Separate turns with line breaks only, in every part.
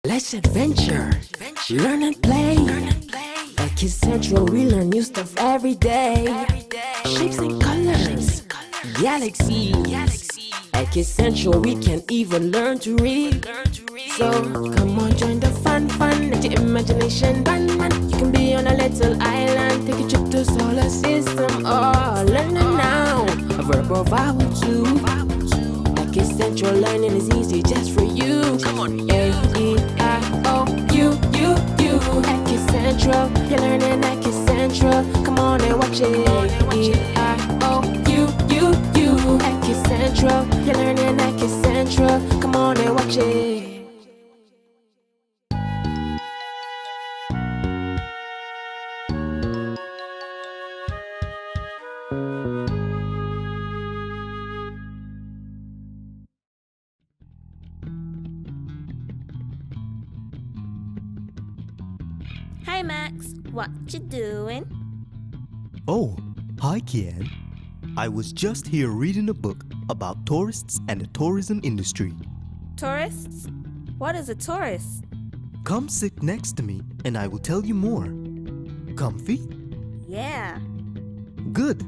Let's adventure, learn and play. At Kidz Central, we learn new stuff every day. Shapes and colors, galaxies. At Kidz Central, we can even learn to read. So come on, join the fun. Let your imagination run. You can be on a little island, take a trip to solar system. Oh, learn it now, a verb or vowel too. At Kidz Central, learning is easy just for you. Come on, A-E-I-O-U. At Kidz Central, you're learning at Kidz Central. Come on and watch it. A-E-I-O-U. At Kidz Central, you're learning at Kidz Central. Come on and watch it.
Hi Max, what you doing?
Oh, hi Kian. I was just here reading a book about tourists and the tourism industry.
Tourists? What is a tourist?
Come sit next to me and I will tell you more. Comfy?
Yeah.
Good.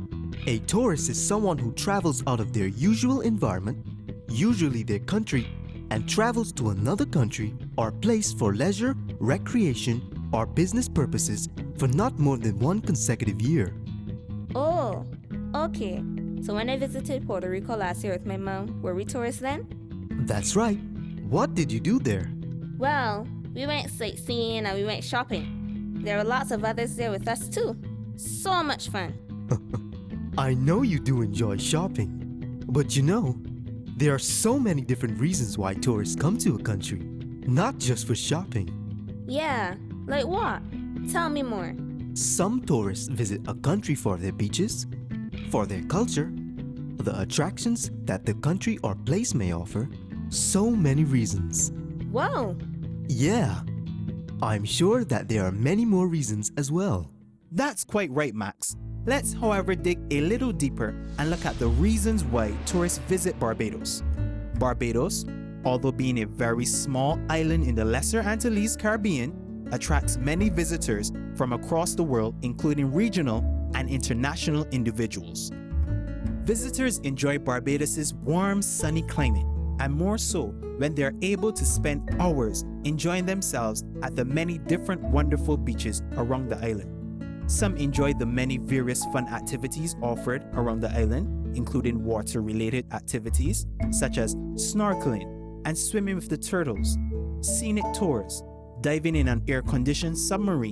A tourist is someone who travels out of their usual environment, usually their country, and travels to another country or place for leisure, recreation, or business purposes for not more than one consecutive year.
Oh, okay. So when I visited Puerto Rico last year with my mom, were we tourists then?
That's right. What did you do there?
Well, we went sightseeing and we went shopping. There were lots of others there with us too. So much fun.
I know you do enjoy shopping. But you know, there are so many different reasons why tourists come to a country, not just for shopping.
Yeah, like what? Tell me more.
Some tourists visit a country for their beaches, for their culture, the attractions that the country or place may offer, so many reasons.
Whoa!
Yeah, I'm sure that there are many more reasons as well.
That's quite right, Max. Let's, however, dig a little deeper and look at the reasons why tourists visit Barbados. Barbados, although being a very small island in the Lesser Antilles Caribbean, attracts many visitors from across the world, including regional and international individuals. Visitors enjoy Barbados's warm, sunny climate, and more so when they are able to spend hours enjoying themselves at the many different wonderful beaches around the island. Some enjoy the many various fun activities offered around the island, including water-related activities such as snorkeling and swimming with the turtles, scenic tours, diving in an air-conditioned submarine,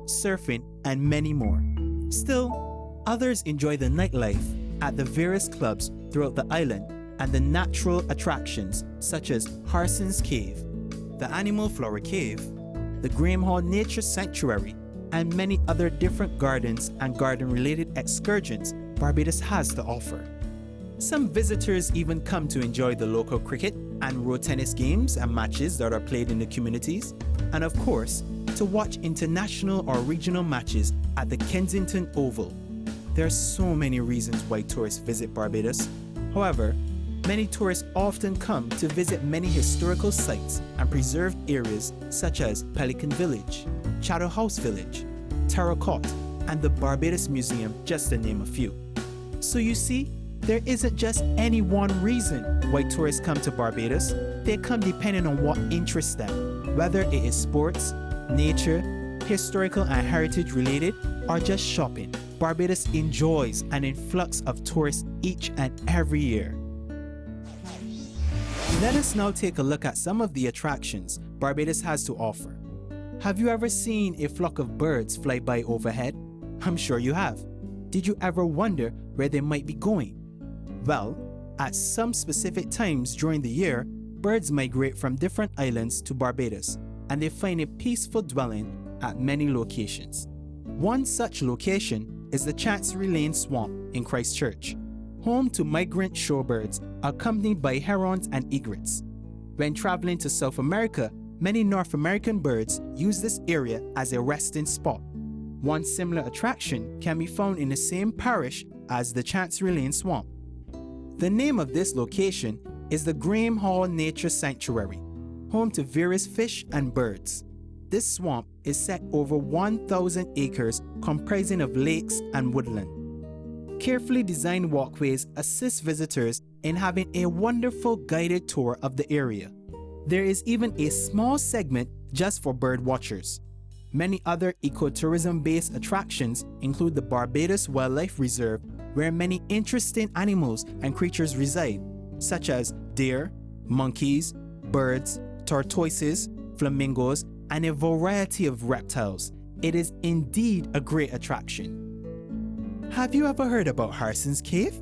surfing, and many more. Still, others enjoy the nightlife at the various clubs throughout the island and the natural attractions such as Harson's Cave, the Animal Flower Cave, the Graham Hall Nature Sanctuary, and many other different gardens and garden-related excursions Barbados has to offer. Some visitors even come to enjoy the local cricket and road tennis games and matches that are played in the communities, and of course, to watch international or regional matches at the Kensington Oval. There are so many reasons why tourists visit Barbados. However, many tourists often come to visit many historical sites and preserved areas such as Pelican Village, Charterhouse Village, Terracotta, and the Barbados Museum, just to name a few. So you see, there isn't just any one reason why tourists come to Barbados. They come depending on what interests them, whether it is sports, nature, historical and heritage related, or just shopping. Barbados enjoys an influx of tourists each and every year. Let us now take a look at some of the attractions Barbados has to offer. Have you ever seen a flock of birds fly by overhead? I'm sure you have. Did you ever wonder where they might be going? Well, at some specific times during the year, birds migrate from different islands to Barbados, and they find a peaceful dwelling at many locations. One such location is the Chancery Lane Swamp in Christchurch, home to migrant shorebirds accompanied by herons and egrets. When traveling to South America, many North American birds use this area as a resting spot. One similar attraction can be found in the same parish as the Chancery Lane Swamp. The name of this location is the Graham Hall Nature Sanctuary. home to various fish and birds. This swamp is set over 1,000 acres comprising of lakes and woodland. Carefully designed walkways assist visitors in having a wonderful guided tour of the area. There is even a small segment just for bird watchers. Many other ecotourism-based attractions include the Barbados Wildlife Reserve, where many interesting animals and creatures reside, such as deer, monkeys, birds, tortoises, flamingos, and a variety of reptiles. It is indeed a great attraction. Have you ever heard about Harrison's Cave?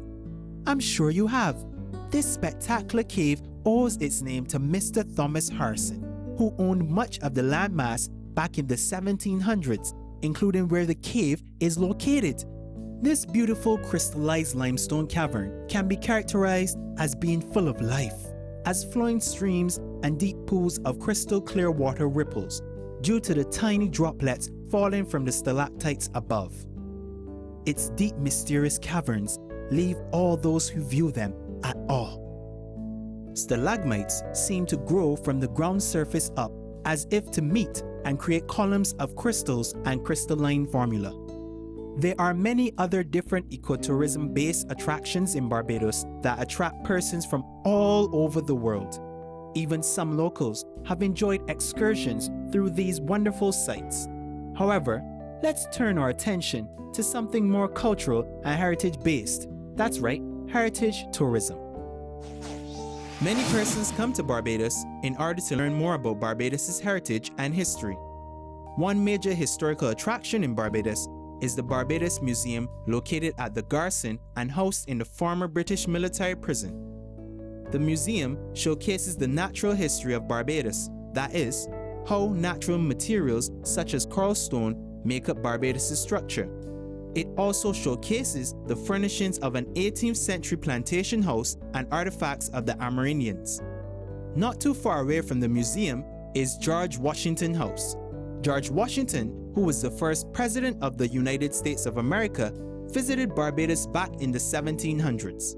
I'm sure you have. This spectacular cave owes its name to Mr. Thomas Harrison, who owned much of the landmass back in the 1700s, including where the cave is located. This beautiful crystallized limestone cavern can be characterized as being full of life, as flowing streams and deep pools of crystal clear water ripples due to the tiny droplets falling from the stalactites above. Its deep, mysterious caverns leave all those who view them at awe. Stalagmites seem to grow from the ground surface up as if to meet and create columns of crystals and crystalline formula. There are many other different ecotourism-based attractions in Barbados that attract persons from all over the world. Even some locals have enjoyed excursions through these wonderful sites. However, let's turn our attention to something more cultural and heritage-based. That's right, heritage tourism. Many persons come to Barbados in order to learn more about Barbados' heritage and history. One major historical attraction in Barbados is the Barbados Museum, located at the Garrison and housed in the former British military prison. The museum showcases the natural history of Barbados, that is, how natural materials such as coral stone make up Barbados' structure. It also showcases the furnishings of an 18th century plantation house and artifacts of the Amerindians. Not too far away from the museum is George Washington House. George Washington, who was the first president of the United States of America, visited Barbados back in the 1700s.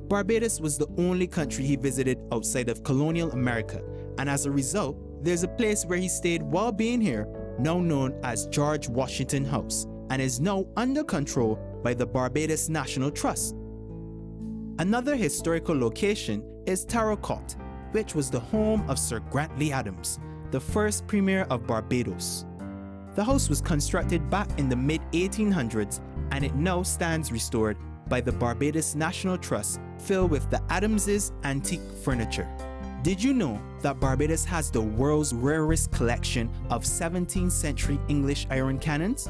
Barbados was the only country he visited outside of colonial America, and as a result, there's a place where he stayed while being here, now known as George Washington House, and is now under control by the Barbados National Trust. Another historical location is Tarot Court, which was the home of Sir Grantley Adams, the first Premier of Barbados. The house was constructed back in the mid-1800s, and it now stands restored by the Barbados National Trust, filled with the Adamses' antique furniture. Did you know that Barbados has the world's rarest collection of 17th century English iron cannons?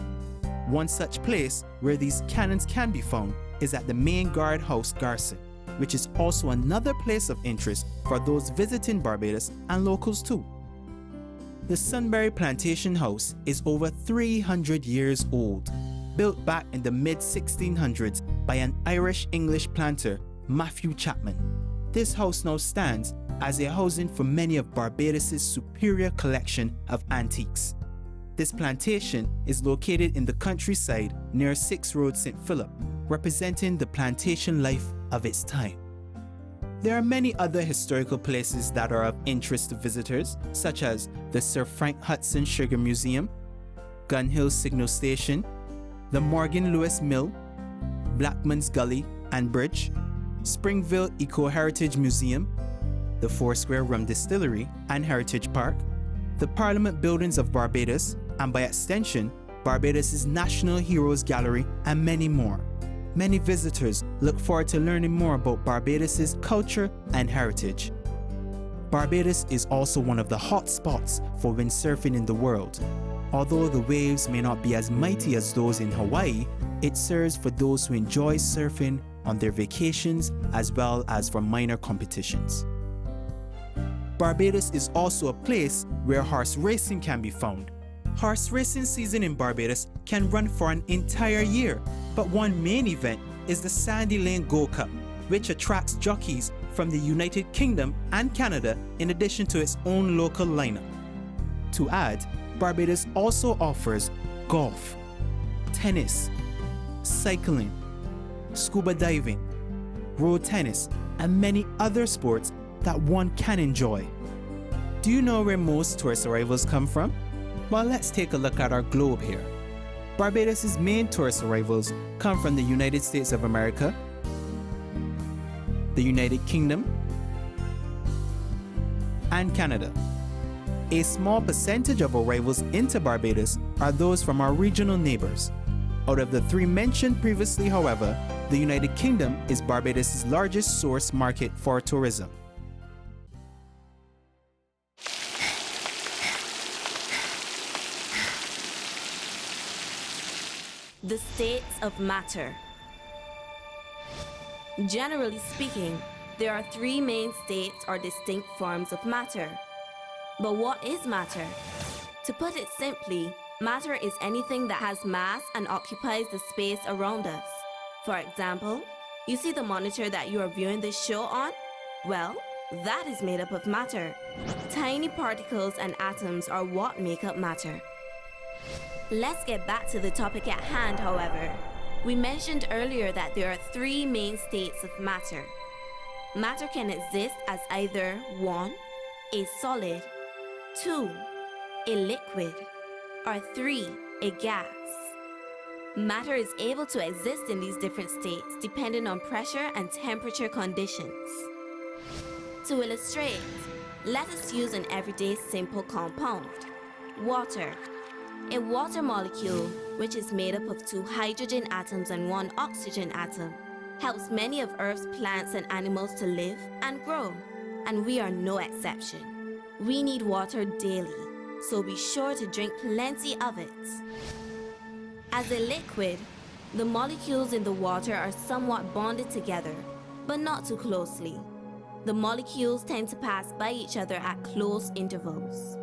One such place where these cannons can be found is at the main guard house Garrison, which is also another place of interest for those visiting Barbados and locals too. The Sunbury Plantation House is over 300 years old, built back in the mid-1600s by an Irish-English planter, Matthew Chapman. This house now stands as a housing for many of Barbados' superior collection of antiques. This plantation is located in the countryside near 6 Road St. Philip, representing the plantation life of its time. There are many other historical places that are of interest to visitors, such as the Sir Frank Hudson Sugar Museum, Gun Hill Signal Station, the Morgan Lewis Mill, Blackman's Gully and Bridge, Springville Eco-Heritage Museum, the Foursquare Rum Distillery and Heritage Park, the Parliament Buildings of Barbados, and by extension, Barbados' National Heroes Gallery, and many more. Many visitors look forward to learning more about Barbados' culture and heritage. Barbados is also one of the hot spots for windsurfing in the world. Although the waves may not be as mighty as those in Hawaii, it serves for those who enjoy surfing on their vacations as well as for minor competitions. Barbados is also a place where horse racing can be found. Horse racing season in Barbados can run for an entire year, but one main event is the Sandy Lane Gold Cup, which attracts jockeys from the United Kingdom and Canada in addition to its own local lineup. To add, Barbados also offers golf, tennis, cycling, scuba diving, road tennis, and many other sports that one can enjoy. Do you know where most tourist arrivals come from? Well, let's take a look at our globe here. Barbados' main tourist arrivals come from the United States of America, the United Kingdom, and Canada. A small percentage of arrivals into Barbados are those from our regional neighbors. Out of the three mentioned previously, however, the United Kingdom is Barbados' largest source market for tourism.
The states of matter. Generally speaking, there are three main states or distinct forms of matter. But what is matter? To put it simply, matter is anything that has mass and occupies the space around us. For example, you see the monitor that you are viewing this show on? Well, that is made up of matter. Tiny particles and atoms are what make up matter. Let's get back to the topic at hand, however. We mentioned earlier that there are three main states of matter. Matter can exist as either 1. A solid, 2. A liquid, or 3. A gas. Matter is able to exist in these different states depending on pressure and temperature conditions. To illustrate, let us use an everyday simple compound, water. A water molecule, which is made up of 2 hydrogen atoms and 1 oxygen atom, helps many of Earth's plants and animals to live and grow, and we are no exception. We need water daily, so be sure to drink plenty of it. As a liquid, the molecules in the water are somewhat bonded together, but not too closely. The molecules tend to pass by each other at close intervals.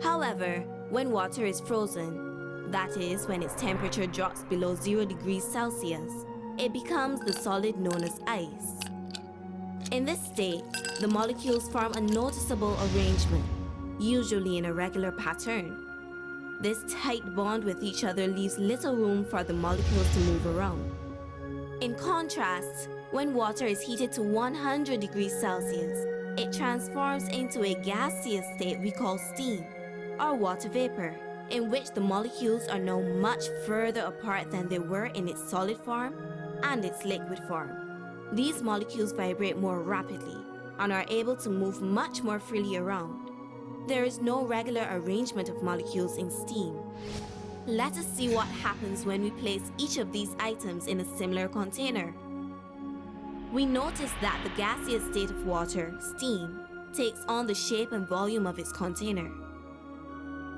However, when water is frozen, that is, when its temperature drops below 0 degrees Celsius, it becomes the solid known as ice. In this state, the molecules form a noticeable arrangement, usually in a regular pattern. This tight bond with each other leaves little room for the molecules to move around. In contrast, when water is heated to 100 degrees Celsius, it transforms into a gaseous state we call steam, or water vapor, in which the molecules are now much further apart than they were in its solid form and its liquid form. These molecules vibrate more rapidly and are able to move much more freely around. There is no regular arrangement of molecules in steam. Let us see what happens when we place each of these items in a similar container. We notice that the gaseous state of water, steam, takes on the shape and volume of its container.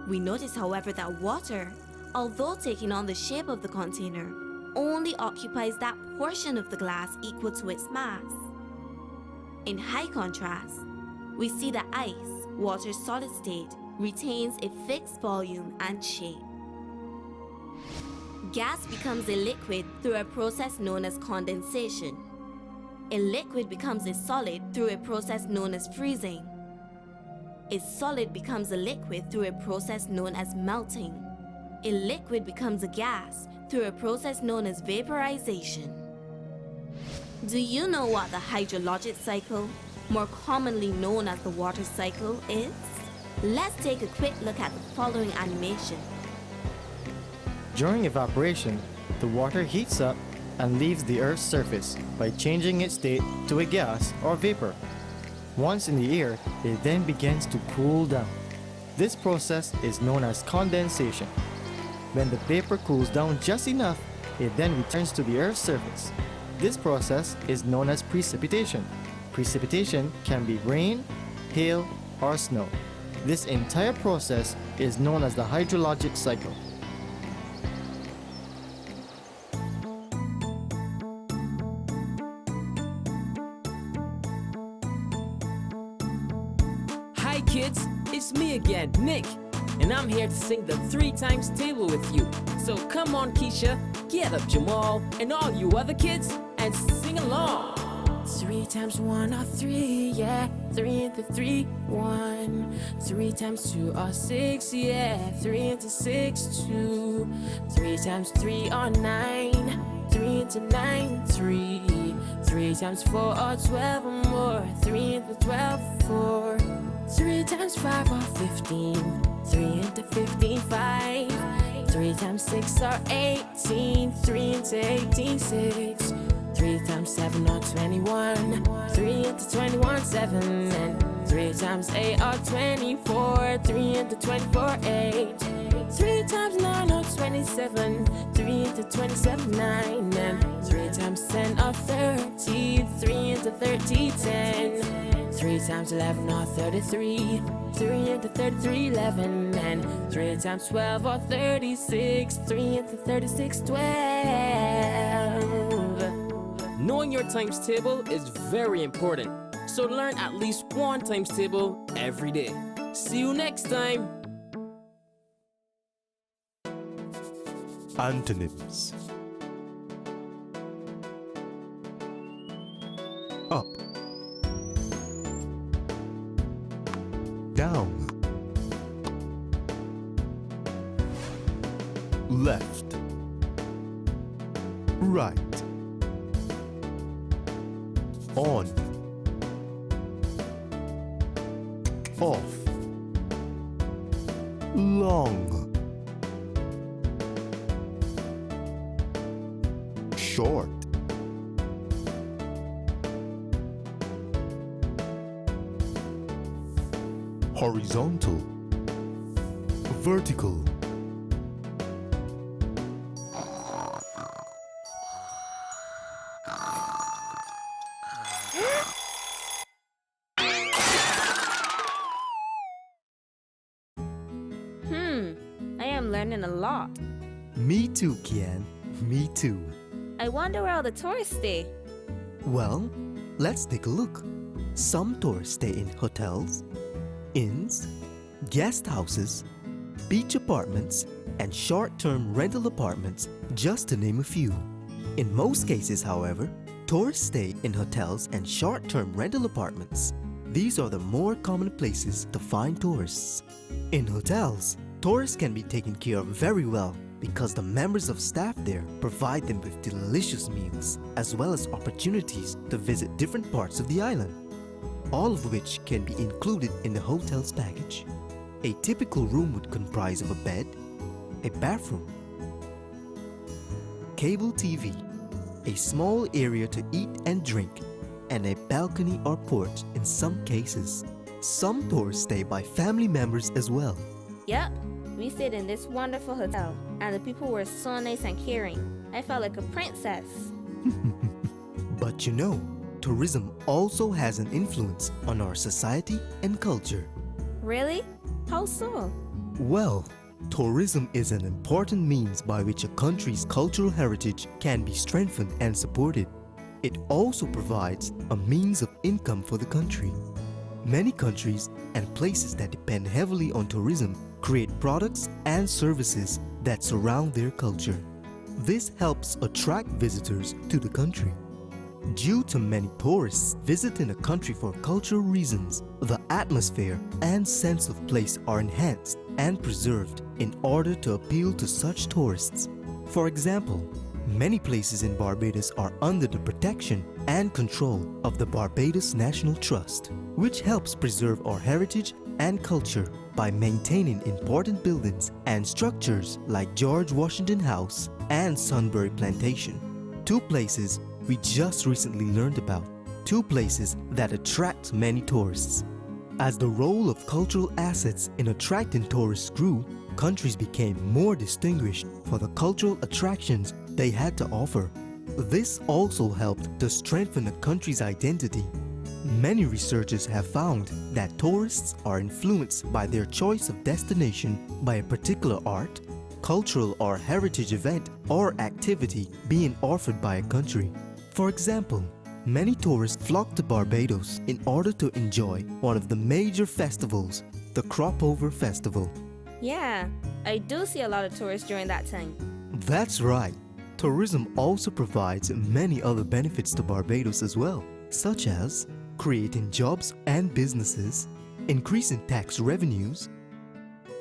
We notice, however, that water, although taking on the shape of the container, only occupies that portion of the glass equal to its mass. In high contrast, we see that ice, water's solid state, retains a fixed volume and shape. Gas becomes a liquid through a process known as condensation. A liquid becomes a solid through a process known as freezing. A solid becomes a liquid through a process known as melting. A liquid becomes a gas through a process known as vaporization. Do you know what the hydrologic cycle, more commonly known as the water cycle, is? Let's take a quick look at the following animation.
During evaporation, the water heats up and leaves the Earth's surface by changing its state to a gas or vapor. Once in the air, it then begins to cool down. This process is known as condensation. When the vapor cools down just enough, it then returns to the Earth's surface. This process is known as precipitation. Precipitation can be rain, hail, or snow. This entire process is known as the hydrologic cycle.
Hi kids, it's me again, Nick, and I'm here to sing the 3 times table with you. So come on Keisha, get up Jamal, and all you other kids, and sing along. 3 times 1 are 3, yeah. 3 into 3, 1. 3 times 2 are 6, yeah. 3 into 6, 2. 3 times 3 are 9. 3 into 9, 3. 3 times 4 are 12 or more. 3 into 12, 4. 3 times 5 are 15. 3 into 15, 5. 3 times 6 are 18. 3 into 18, 6. 3 times 7 are 21. 3 into 21, 7. And 3 times 8 are 24. 3 into 24, 8. 3 times 9 are 27. 3 into 27, 9. And 3 times 10 are 30. 3 into 30, 10. 3 times 11 are 33. 3 into 33, 11. And 3 times 12 are 36. 3 into 36, 12.
Knowing your times table is very important, so learn at least one times table every day. See you next time!
Antonyms: up, down, left, right, on, off, long, short, horizontal, vertical,
I am learning a lot.
Me too, Kian. Me too.
I wonder where all the tourists stay.
Well, let's take a look. Some tourists stay in hotels, inns, guest houses, beach apartments, and short-term rental apartments, just to name a few. In most cases, however, tourists stay in hotels and short-term rental apartments. These are the more common places to find tourists. In hotels, tourists can be taken care of very well because the members of staff there provide them with delicious meals as well as opportunities to visit different parts of the island, all of which can be included in the hotel's package. A typical room would comprise of a bed, a bathroom, cable TV, a small area to eat and drink, and a balcony or porch in some cases. Some tourists stay by family members as well.
Yep, we stayed in this wonderful hotel, and the people were so nice and caring. I felt like a princess.
But you know, tourism also has an influence on our society and culture.
Really? How so?
Well, tourism is an important means by which a country's cultural heritage can be strengthened and supported. It also provides a means of income for the country. Many countries and places that depend heavily on tourism create products and services that surround their culture. This helps attract visitors to the country. Due to many tourists visiting a country for cultural reasons, the atmosphere and sense of place are enhanced and preserved in order to appeal to such tourists. For example, many places in Barbados are under the protection and control of the Barbados National Trust, which helps preserve our heritage and culture by maintaining important buildings and structures like George Washington House and Sunbury Plantation. Two places we just recently learned about. Two places that attract many tourists. As the role of cultural assets in attracting tourists grew, countries became more distinguished for the cultural attractions they had to offer. This also helped to strengthen a country's identity. Many researchers have found that tourists are influenced by their choice of destination by a particular art, cultural or heritage event or activity being offered by a country. For example, many tourists flock to Barbados in order to enjoy one of the major festivals, the Cropover Festival.
Yeah, I do see a lot of tourists during that time.
That's right. Tourism also provides many other benefits to Barbados as well, such as creating jobs and businesses, increasing tax revenues,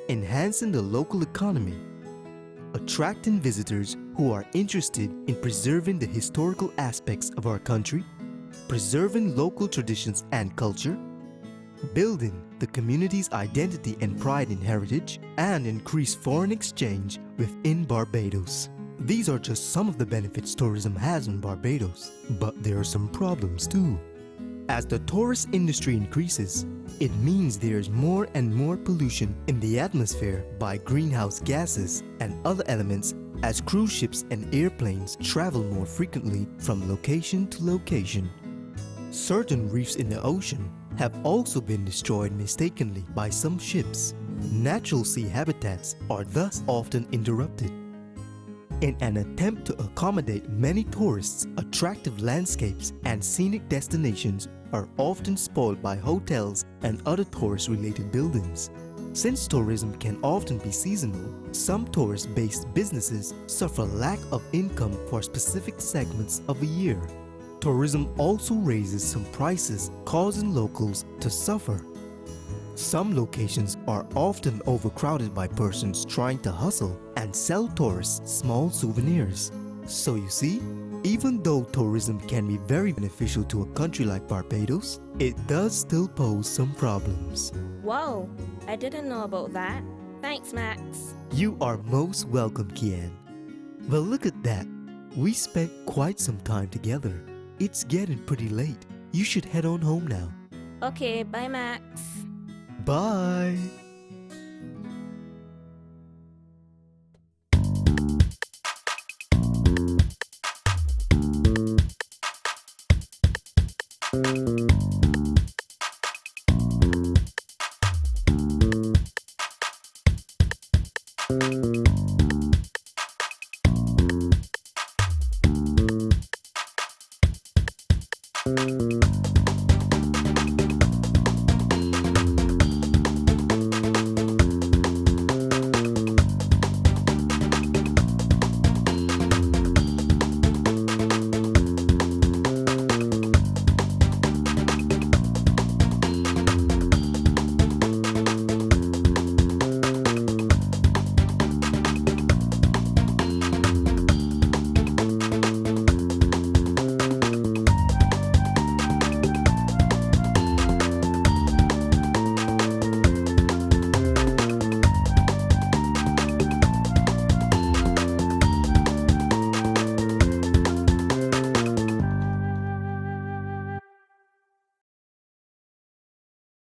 enhancing the local economy, attracting visitors who are interested in preserving the historical aspects of our country, preserving local traditions and culture, building the community's identity and pride in heritage, and increase foreign exchange within Barbados. These are just some of the benefits tourism has in Barbados, but there are some problems too. As the tourist industry increases, it means there's more and more pollution in the atmosphere by greenhouse gases and other elements as cruise ships and airplanes travel more frequently from location to location. Certain reefs in the ocean have also been destroyed mistakenly by some ships. Natural sea habitats are thus often interrupted. In an attempt to accommodate many tourists, attractive landscapes and scenic destinations are often spoiled by hotels and other tourist-related buildings. Since tourism can often be seasonal, some tourist-based businesses suffer lack of income for specific segments of a year. Tourism also raises some prices, causing locals to suffer. Some locations are often overcrowded by persons trying to hustle and sell tourists small souvenirs. So you see, even though tourism can be very beneficial to a country like Barbados, it does still pose some problems.
Whoa, I didn't know about that. Thanks, Max.
You are most welcome, Kian. Well, look at that. We spent quite some time together. It's getting pretty late. You should head on home now.
Okay, bye, Max.
Bye.